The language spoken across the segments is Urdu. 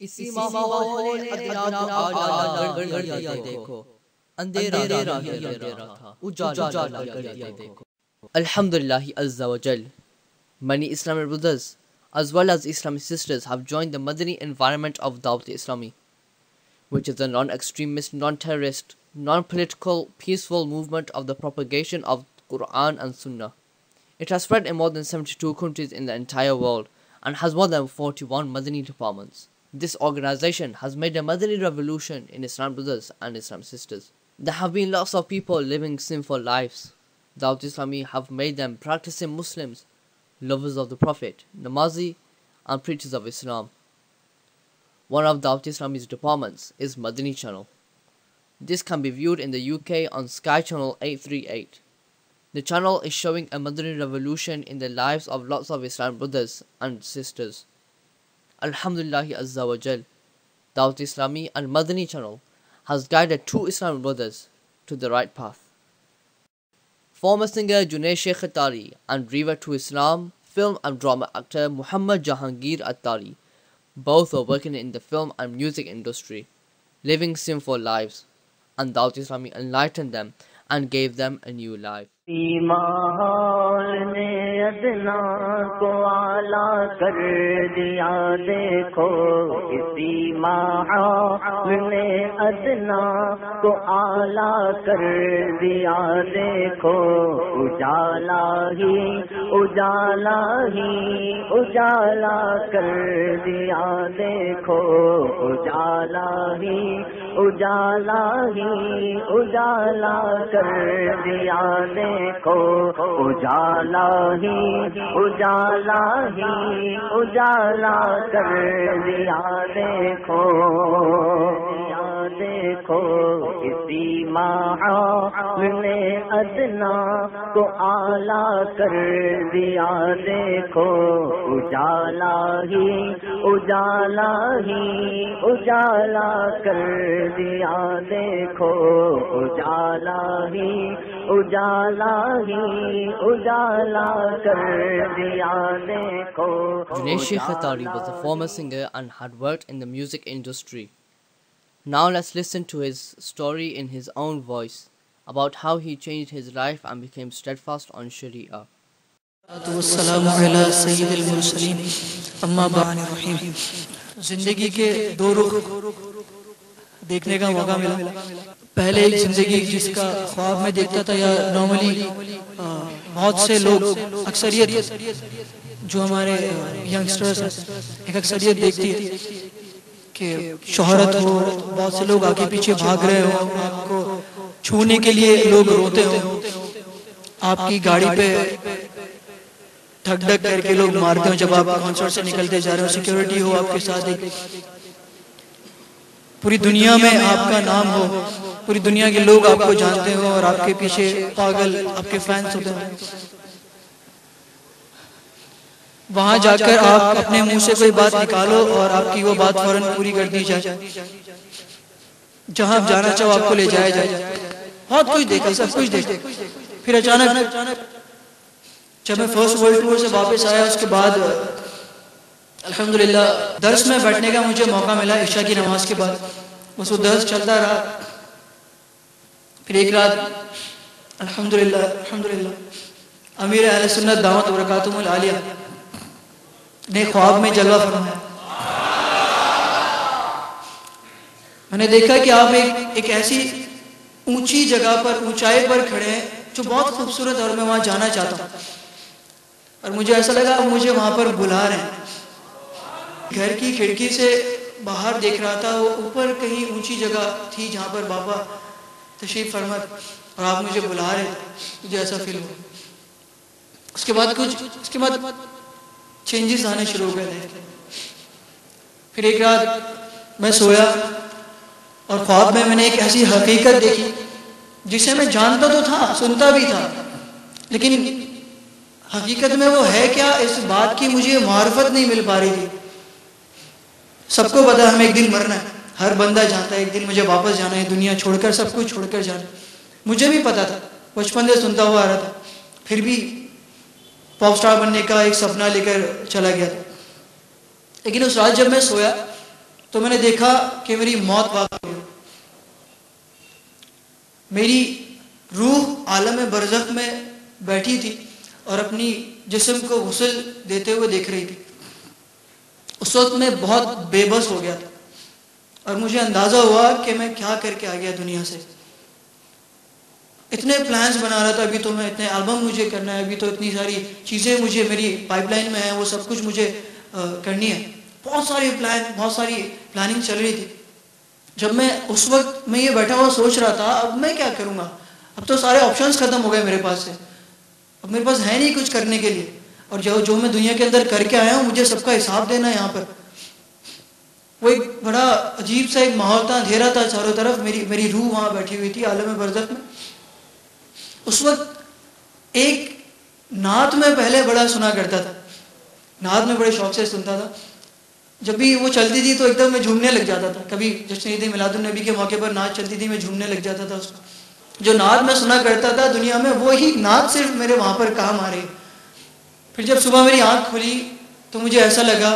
اسی ماحول نے اندھیرا تو آج کر دیا دیکھو، اندھیرا تھا اجالا کر دیا دیکھو. Alhamdulillah Azza wa Jal. Many Islamic brothers as well as Islamic sisters have joined the Madani environment of Dawat Islami, which is a non-extremist, non-terrorist, non-political, peaceful movement of the propagation of Quran and Sunnah. It has spread in more than 72 countries in the entire world and has more than 41 Madani departments. This organization has made a Madani revolution in Islam brothers and Islam sisters. There have been lots of people living sinful lives. Dawat Islami have made them practicing Muslims, lovers of the Prophet, Namazi, and preachers of Islam. One of Dawat Islami's departments is Madani Channel. This can be viewed in the UK on Sky Channel 838. The channel is showing a Madani revolution in the lives of lots of Islam brothers and sisters. Alhamdulillah Azza wa Jal. Dawat Islami and Madani Channel has guided two Islamic brothers to the right path. Former singer Junaid Sheikh Attari and revert to Islam film and drama actor Muhammad Jahangir Attari both were working in the film and music industry, living sinful lives, and Dawat Islami enlightened them and gave them a new life. ماحول نے ادنا کو اعلیٰ کر دیا دیکھو، اسی ماحول نے ادنا کو اعلیٰ کر دیا دیکھو، اجالا ہی اجالا ہی اجالا کر دیا دیکھو، اجالا ہی اجالا ہی اجالا کر دیا دیکھو، اجالا ہی اجالا ہی اجالا کر دیا دیکھو، دیکھو اسی ماحول نے ادنا کو اعلیٰ کر دیا دیکھو، اجالا ہی اجالا ہی اجالا کر دیا دیکھو، اجالا ہی اجالا ہی اجالا کر دیا دیکھو. Junaid Sheikh Attari was a former singer and had worked in the music industry. Now let's listen to his story in his own voice about how he changed his life and became steadfast on Sharia. والسلام علی سید المرسلین اما بعد. زندگی کے دو رخ دیکھنے کا موقع ملا. پہلے ایک زندگی جس کا خواب میں دیکھتا تھا، یا نارملی بہت سے لوگ، اکثریت جو ہمارے ینگسٹرز ایک اکثریت دیکھتی ہے کہ شہرت ہو، بہت سے لوگ آگے پیچھے بھاگ رہے ہوں، آپ کو چھونے کے لیے لوگ روتے ہوں، آپ کی گاڑی پہ ڈھک ڈھک کر کے لوگ مارتے ہوں جب آپ کانسرٹ سے نکلتے جا رہے ہو، سیکیورٹی ہو آپ کے ساتھ، ایک پوری دنیا میں آپ کا نام ہو، پوری دنیا کے لوگ آپ کو جانتے ہوں اور آپ کے پیچھے پاگل آپ کے فینس ہوتے ہیں. وہاں جا کر آپ اپنے منہ سے کوئی بات نکالو اور آپ کی وہ بات فوراً پوری کر دی جائے، جہاں آپ جانا چاہو آپ کو لے جایا جائے. بہت کچھ دیکھا، سب کچھ دیکھا. پھر اچانک جب میں فرسٹ ورلڈ ٹور سے واپس آیا، اس کے بعد الحمدللہ درس میں بیٹھنے کا مجھے موقع ملا عشاء کی نماز کے بعد. بس وہ درس چلتا رہا. پھر ایک رات الحمدللہ امیر اہل سنت دعوت برکاتہم العالیہ نے خواب میں جلوہ فرمایا. میں نے دیکھا کہ آپ ایک ایسی اونچی جگہ پر، اونچائی پر کھڑے ہیں جو بہت خوبصورت ہے، اور میں وہاں جانا چاہتا ہوں. اور مجھے ایسا لگا اب مجھے وہاں پر بلا رہے ہیں. گھر کی کھڑکی سے باہر دیکھ رہا تھا، وہ اوپر کہیں اونچی جگہ تھی جہاں پر بابا تشریف فرما، اور آپ مجھے بلا رہے تھے. مجھے ایسا فیل ہوا. اس کے بعد چینجز آنے شروع ہو گئے. پھر ایک رات میں سویا اور خواب میں نے ایک ایسی حقیقت دیکھی جسے میں جانتا تو تھا، سنتا بھی تھا، لیکن حقیقت میں وہ ہے کیا، اس بات کی مجھے معرفت نہیں مل پا رہی تھی. سب کو پتا ہمیں ایک دن مرنا ہے، ہر بندہ جانتا ہے ایک دن مجھے واپس جانا ہے، دنیا چھوڑ کر، سب کچھ چھوڑ کر جانا. مجھے بھی پتا تھا، بچپن سے سنتا ہوا آ رہا تھا. پھر بھی پاپ سٹار بننے کا ایک سپنا لے کر چلا گیا تھا. لیکن اس رات جب میں سویا تو میں نے دیکھا کہ میری موت واقع ہوئی. میری روح عالم برزخ میں بیٹھی تھی اور اپنی جسم کو غسل دیتے ہوئے دیکھ رہی تھی. اس وقت میں بہت بے بس ہو گیا تھا اور مجھے اندازہ ہوا کہ میں کیا کر کے آ گیا دنیا سے. اتنے پلانز بنا رہا تھا, ابھی تو میں اتنے البم مجھے کرنا ہے, ابھی تو اتنی ساری چیزیں مجھے میری پائپ لائن میں ہیں, وہ سب کچھ مجھے کرنی ہے. بہت ساری پلاننگ چل رہی تھی. جب میں اس وقت میں یہ بیٹھا ہوا سوچ رہا تھا اب میں کیا کروں گا, اب تو سارے آپشنز ختم ہو گئے میرے پاس سے, اب میرے پاس ہے نہیں کچھ کرنے کے لیے, اور جو میں دنیا کے اندر کر کے آیا ہوں مجھے سب کا حساب دینا ہے یہاں پر. وہ ایک بڑا عجیب سا ایک ماحول تھا, اندھیرا تھا چاروں طرف, میری روح وہاں بیٹھی ہوئی تھی عالم برزخ میں. اس وقت ایک نعت میں پہلے بڑا سنا کرتا تھا, نعت میں بڑے شوق سے سنتا تھا. جب بھی وہ چلتی تھی تو ایک دم میں جھومنے لگ جاتا تھا. کبھی جشن عید میلاد النبی کے موقع پر نعت چلتی تھی, میں جھومنے لگ جاتا تھا. اس کو جو نعت میں سنا کرتا تھا دنیا میں, وہی نعت صرف میرے وہاں پر کام آ رہی. پھر جب صبح میری آنکھ کھلی تو مجھے ایسا لگا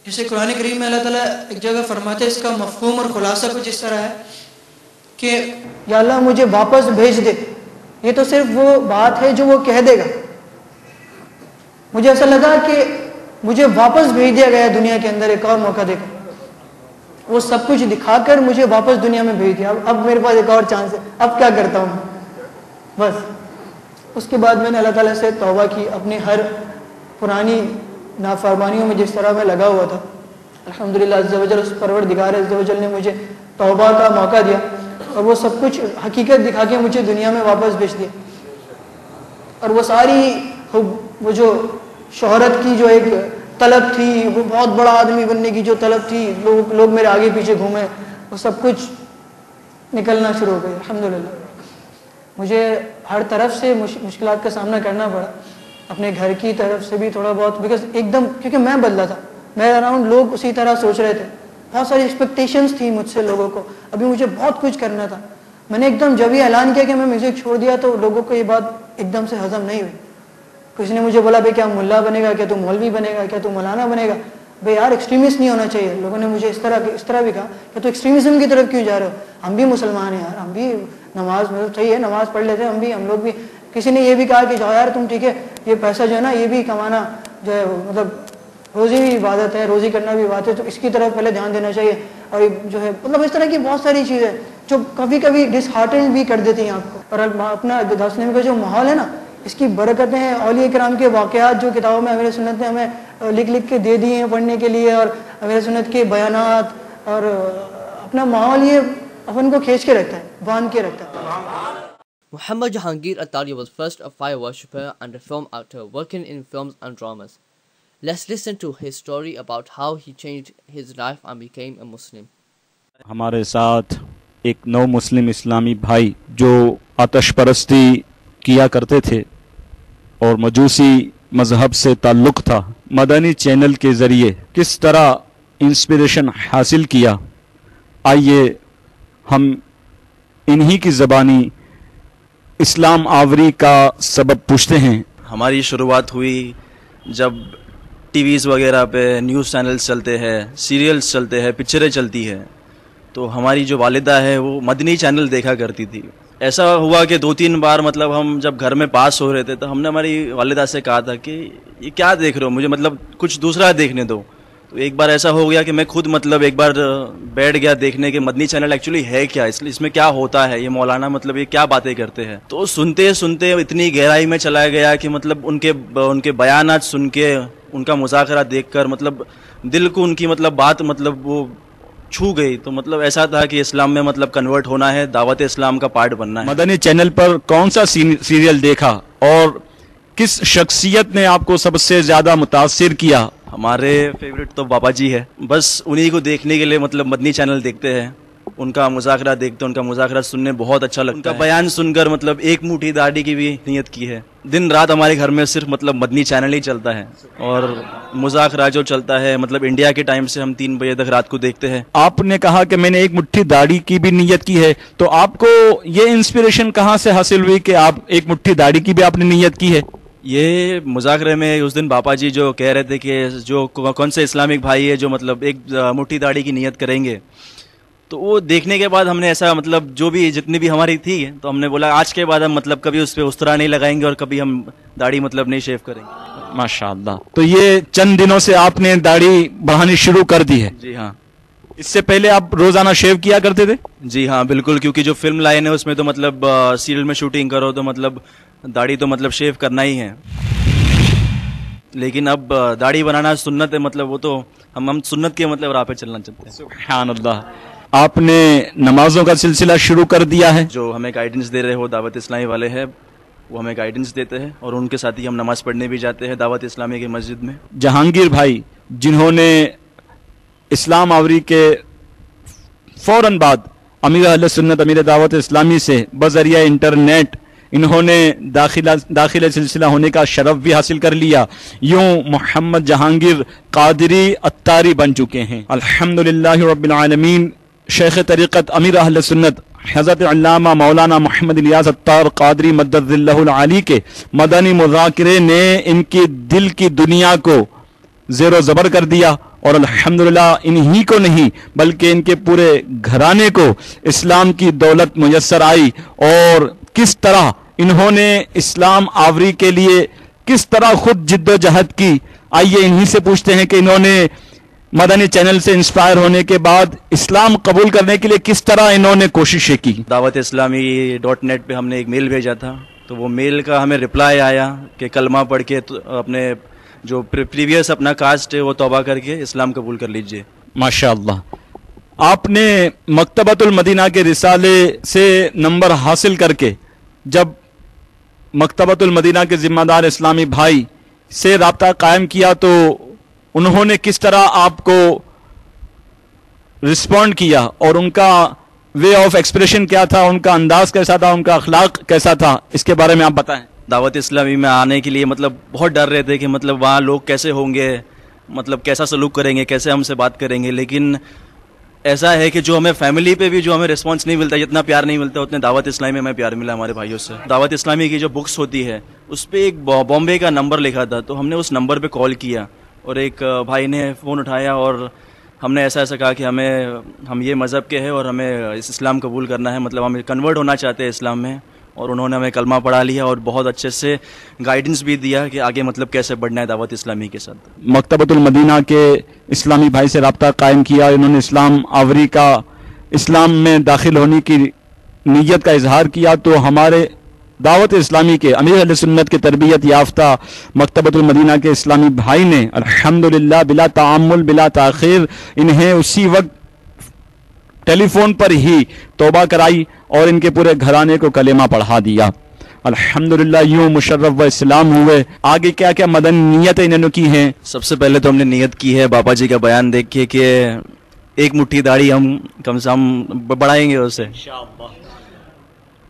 جیسے قرآن کریم میں اللہ تعالیٰ ایک جگہ فرماتے ہیں, اس کا مفہوم اور خلاصہ کچھ اس طرح ہے کہ یا اللہ مجھے واپس بھیج دے. یہ تو صرف وہ بات ہے جو وہ کہہ دے گا. مجھے ایسا لگا کہ مجھے واپس بھیج دیا گیا دنیا کے اندر ایک اور موقع دے کر. وہ سب کچھ دکھا کر مجھے واپس دنیا میں بھیج دیا. اب میرے پاس ایک اور چانس ہے, اب کیا کرتا ہوں بس. اس کے بعد میں نے اللہ تعالیٰ سے توبہ کی. اپنی ہر پرانی نافرمانیوں میں جس طرح میں لگا ہوا تھا, الحمدللہ عز و جل اس پروردگار عز و جل نے مجھے توبہ کا موقع دیا اور وہ سب کچھ حقیقت دکھا کے مجھے دنیا میں واپس بھیج دیا. اور وہ ساری وہ جو شہرت کی جو ایک طلب تھی, وہ بہت بڑا آدمی بننے کی جو طلب تھی, لوگ میرے آگے پیچھے گھومے, وہ سب کچھ نکلنا شروع ہو گئی. الحمدللہ مجھے ہر طرف سے مشکلات کا سامنا کرنا پڑا, اپنے گھر کی طرف سے بھی تھوڑا بہت, بیکاز ایک دم کیونکہ میں بدلا تھا, میرے اراؤنڈ لوگ اسی طرح سوچ رہے تھے, بہت ساری ایکسپیکٹیشنز تھی مجھ سے لوگوں کو, ابھی مجھے بہت کچھ کرنا تھا. میں نے ایک دم جب یہ اعلان کیا کہ میں میوزک چھوڑ دیا تو لوگوں کو یہ بات ایک دم سے ہضم نہیں ہوئی. کسی نے مجھے بولا بھائی کیا ملا بنے گا, کیا تو مولوی بنے گا, کیا تو مولانا بنے گا. بھائی یار ایکسٹریمسٹ نہیں ہونا چاہیے. لوگوں نے مجھے اس طرح بھی کہا کہ تو ایکسٹریمزم کی طرف کیوں جا رہے ہو, ہم بھی مسلمان ہیں یار, ہم بھی نماز میں صحیح ہے, نماز پڑھ لیتے ہیں ہم لوگ بھی. کسی نے یہ بھی کہا کہ جاؤ یار تم ٹھیک ہے, یہ پیسہ جو ہے نا یہ بھی کمانا جو ہے مطلب روزی بھی عبادت ہے, روزی کرنا بھی عبادت ہے, تو اس کی طرف پہلے دھیان دینا چاہیے. اور جو ہے مطلب اس طرح کی بہت ساری چیزیں جو کبھی کبھی ڈس ہارٹن بھی کر دیتی ہیں آپ کو. اور اپنا دارالسلام کا جو ماحول ہے نا, اس کی برکتیں ہیں, اولیاء کرام کے واقعات جو کتابوں میں امیر سنت نے ہمیں لکھ کے دے دیے ہیں پڑھنے کے لیے, اور امیر سنت کے بیانات, اور اپنا ماحول یہ اپن کو کھینچ کے رکھتا ہے, باندھ کے رکھتا ہے. Muhammad Jahangir Attari was first a fire worshipper and a film actor working in films and dramas. Let's listen to his story about how he changed his life and became a Muslim. ہمارے ساتھ ایک نو مسلم اسلامی بھائی جو آتش پرستی کیا کرتے تھے اور مجوسی مذہب سے تعلق تھا, مدنی چینل کے ذریعے کس طرح انسپریشن حاصل کیا, آئیے ہم انہی کی زبانی اسلام آوری کا سبب پوچھتے ہیں. ہماری شروعات ہوئی جب ٹی ویز وغیرہ پہ نیوز چینلز چلتے ہیں, سیریلز چلتے ہیں, پکچریں چلتی ہیں, تو ہماری جو والدہ ہے وہ مدنی چینل دیکھا کرتی تھی. ایسا ہوا کہ 2-3 بار مطلب ہم جب گھر میں پاس ہو رہے تھے تو ہم نے ہماری والدہ سے کہا تھا کہ یہ کیا دیکھ رہے ہو, مجھے مطلب کچھ دوسرا دیکھنے دو. تو ایک بار ایسا ہو گیا کہ میں خود مطلب ایک بار بیٹھ گیا دیکھنے کے مدنی چینل ایکچولی ہے کیا, اس میں کیا ہوتا ہے, یہ مولانا مطلب یہ کیا باتیں کرتے ہیں. تو سنتے سنتے اتنی گہرائی میں چلا گیا کہ مطلب ان کے بیانات سن کے, ان کا مذاکرہ دیکھ کر مطلب دل کو ان کی مطلب بات مطلب وہ چھو گئی. تو مطلب ایسا تھا کہ اسلام میں مطلب کنورٹ ہونا ہے, دعوت اسلام کا پارٹ بننا ہے. مدنی چینل پر کون سا سیریل دیکھا اور کس شخصیت نے آپ کو سب سے زیادہ متاثر کیا؟ ہمارے فیوریٹ تو بابا جی ہے, بس انہی کو دیکھنے کے لیے مطلب مدنی چینل دیکھتے ہیں, ان کا مذاکرہ دیکھتے ہیں, ان کا مذاکرہ سننے بہت اچھا لگتا ہے. ان کا بیان سن کر مطلب ایک مٹھی داڑھی کی بھی نیت کی ہے. دن رات ہمارے گھر میں صرف مطلب مدنی چینل ہی چلتا ہے, اور مذاکرہ جو چلتا ہے مطلب انڈیا کے ٹائم سے ہم 3 بجے تک رات کو دیکھتے ہیں. آپ نے کہا کہ میں نے ایک مٹھی داڑھی کی بھی نیت کی ہے, تو آپ کو یہ انسپریشن کہاں سے حاصل ہوئی کہ آپ ایک مٹھی داڑھی کی بھی آپ نے نیت کی ہے؟ یہ مذاکرے میں اس دن باپا جی جو کہہ رہے تھے کہ جو کون سے اسلامک بھائی ہے جو مطلب ایک مٹھی داڑھی کی نیت کریں گے، تو وہ دیکھنے کے بعد ہم نے ایسا مطلب جو بھی جتنی بھی ہماری تھی تو ہم نے بولا آج کے بعد ہم مطلب کبھی اس پہ اس طرح نہیں لگائیں گے اور کبھی ہم داڑھی مطلب نہیں شیو کریں گے. ماشاء اللہ. تو یہ چند دنوں سے آپ نے داڑھی بڑھانی شروع کر دی ہے؟ جی ہاں. اس سے پہلے آپ روزانہ شیو کیا کرتے تھے؟ جی ہاں بالکل، کیونکہ جو فلم لائن ہے اس میں تو مطلب سیریل میں شوٹنگ کرو تو مطلب داڑھی تو مطلب شیو کرنا ہی ہے. لیکن اب داڑھی بنانا سنت ہے، مطلب وہ تو ہم سنت کے مطلب راہ پہ چلنا چاہتے ہیں. سبحان اللہ. آپ نے نمازوں کا سلسلہ شروع کر دیا ہے؟ جو ہمیں گائیڈنس دے رہے ہو دعوت اسلامی والے ہیں وہ ہمیں گائیڈنس دیتے ہیں اور ان کے ساتھ ہی ہم نماز پڑھنے بھی جاتے ہیں دعوت اسلامی کی مسجد میں. جہانگیر بھائی جنہوں نے اسلام آوری کے فوراً بعد امیر اہل سنت امیر دعوت اسلامی سے بذریعہ انٹرنیٹ انہوں نے داخل سلسلہ ہونے کا شرف بھی حاصل کر لیا، یوں محمد جہانگیر قادری اتاری بن چکے ہیں. الحمدللہ رب العالمین. شیخ طریقت امیر اہل سنت حضرت علامہ مولانا محمد الیاس اتار قادری مدد اللہ العالی کے مدنی مذاکرے نے ان کی دل کی دنیا کو زیر و زبر کر دیا، اور الحمدللہ انہی کو نہیں بلکہ ان کے پورے گھرانے کو اسلام کی دولت میسر آئی، اور کس طرح انہوں نے اسلام آوری کے لیے کس طرح خود جد و جہد کی. آئیے انہی سے پوچھتے ہیں کہ انہوں نے مدنی چینل سے انسپائر ہونے کے بعد اسلام قبول کرنے کے لیے کس طرح انہوں نے کوششیں کی. دعوت اسلامی .net پہ ہم نے ایک میل بھیجا تھا، تو وہ میل کا ہمیں رپلائی آیا کہ کلمہ پڑھ کے اپنے جو پریویس اپنا کاسٹ ہے وہ توبہ کر کے اسلام قبول کر لیجئے. ماشاء اللہ. آپ نے مکتبۃ المدینہ کے رسالے سے نمبر حاصل کر کے جب مکتبۃ المدینہ کے ذمہ دار اسلامی بھائی سے رابطہ قائم کیا تو انہوں نے کس طرح آپ کو رسپونڈ کیا اور ان کا وے آف ایکسپریشن کیا تھا، ان کا انداز کیسا تھا، ان کا اخلاق کیسا تھا، اس کے بارے میں آپ بتائیں. دعوت اسلامی میں آنے کے لیے مطلب بہت ڈر رہے تھے کہ مطلب وہاں لوگ کیسے ہوں گے، مطلب کیسا سلوک کریں گے، کیسے ہم سے بات کریں گے. لیکن ایسا ہے کہ جو ہمیں فیملی پہ بھی جو ہمیں ریسپانس نہیں ملتا، جتنا پیار نہیں ملتا اتنے دعوت اسلامی میں ہمیں پیار ملا ہمارے بھائیوں سے. دعوت اسلامی کی جو بکس ہوتی ہے اس پہ ایک بامبے کا نمبر لکھا تھا، تو ہم نے اس نمبر پہ کال کیا اور ایک بھائی نے فون اٹھایا اور ہم نے ایسا کہا کہ ہم یہ مذہب کے ہیں اور ہمیں اس اسلام قبول کرنا ہے، مطلب ہم کنورٹ ہونا چاہتے ہیں اسلام میں. اور انہوں نے ہمیں کلمہ پڑھا لیا اور بہت اچھے سے گائیڈنس بھی دیا کہ آگے مطلب کیسے بڑھنا ہے دعوت اسلامی کے ساتھ. مکتبۃ المدینہ کے اسلامی بھائی سے رابطہ قائم کیا، انہوں نے اسلام آوری کا اسلام میں داخل ہونے کی نیت کا اظہار کیا، تو ہمارے دعوت اسلامی کے امیر اہل سنت کے تربیت یافتہ مکتبۃ المدینہ کے اسلامی بھائی نے الحمدللہ بلا تعامل بلا تاخیر انہیں اسی وقت ٹیلی فون پر ہی توبہ کرائی اور ان کے پورے گھرانے کو کلمہ پڑھا دیا. الحمدللہ یوں مشرف و اسلام ہوئے. آگے کیا کیا مدنی نیتیں انہوں نے کی ہیں؟ سب سے پہلے تو ہم نے نیت کی ہے باپا جی کا بیان دیکھ کے کہ ایک مٹھی داڑھی ہم کم سے کم بڑھائیں گے اسے.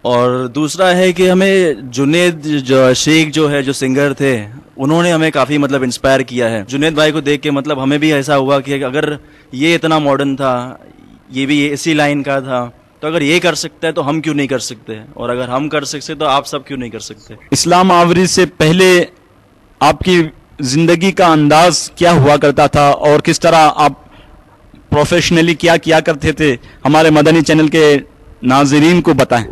اور دوسرا ہے کہ ہمیں جنید شیخ جو ہے جو سنگر تھے انہوں نے ہمیں کافی مطلب انسپائر کیا ہے. جنید بھائی کو دیکھ کے مطلب ہمیں بھی ایسا ہوا کہ اگر یہ اتنا ماڈرن تھا، یہ بھی اسی لائن کا تھا، تو اگر یہ کر سکتا ہے تو ہم کیوں نہیں کر سکتے، اور اگر ہم کر سکتے تو آپ سب کیوں نہیں کر سکتے. اسلام آوری سے پہلے آپ کی زندگی کا انداز کیا ہوا کرتا تھا اور کس طرح آپ پروفیشنلی کیا کرتے تھے، ہمارے مدنی چینل کے ناظرین کو بتائیں.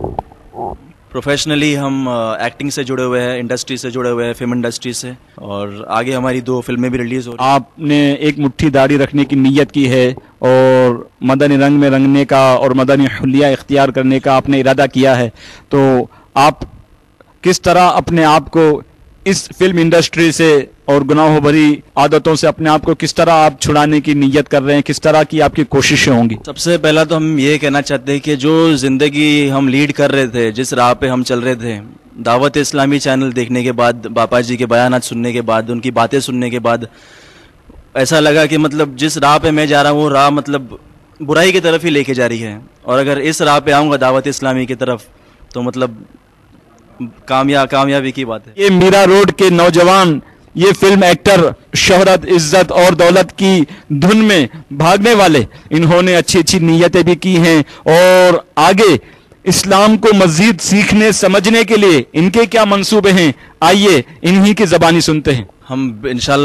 پروفیشنلی ہم ایکٹنگ سے جڑے ہوئے ہیں، انڈسٹری سے جڑے ہوئے ہیں، فلم انڈسٹری سے، اور آگے ہماری 2 فلمیں بھی ریلیز ہو رہی ہیں. آپ نے ایک مٹھی داڑھی رکھنے کی نیت کی ہے اور مدنی رنگ میں رنگنے کا اور مدنی حلیہ اختیار کرنے کا آپ نے ارادہ کیا ہے، تو آپ کس طرح اپنے آپ کو اس فلم انڈسٹری سے اور گناہوں بھری عادتوں سے اپنے آپ کو کس طرح آپ چھڑانے کی نیت کر رہے ہیں، کس طرح کی آپ کی کوششیں ہوں گی؟ سب سے پہلا تو ہم یہ کہنا چاہتے ہیں کہ جو زندگی ہم لیڈ کر رہے تھے، جس راہ پہ ہم چل رہے تھے، دعوت اسلامی چینل دیکھنے کے بعد، باپا جی کے بیانات سننے کے بعد، ان کی باتیں سننے کے بعد ایسا لگا کہ مطلب جس راہ پہ میں جا رہا ہوں وہ راہ مطلب برائی کی طرف ہی لے کے جا رہی ہے، اور اگر اس راہ پہ آؤں گا دعوت اسلامی کی طرف تو مطلب کامیابی کی بات ہے. یہ میرا روڈ کے نوجوان، یہ فلم ایکٹر، شہرت، عزت اور دولت کی دھن میں بھاگنے والے، انہوں نے اچھی نیتیں بھی کی ہیں اور آگے اسلام کو مزید سیکھنے سمجھنے کے لیے ان کے کیا منصوبے ہیں، آئیے انہی کی زبانی سنتے ہیں۔ ہم انشاءاللہ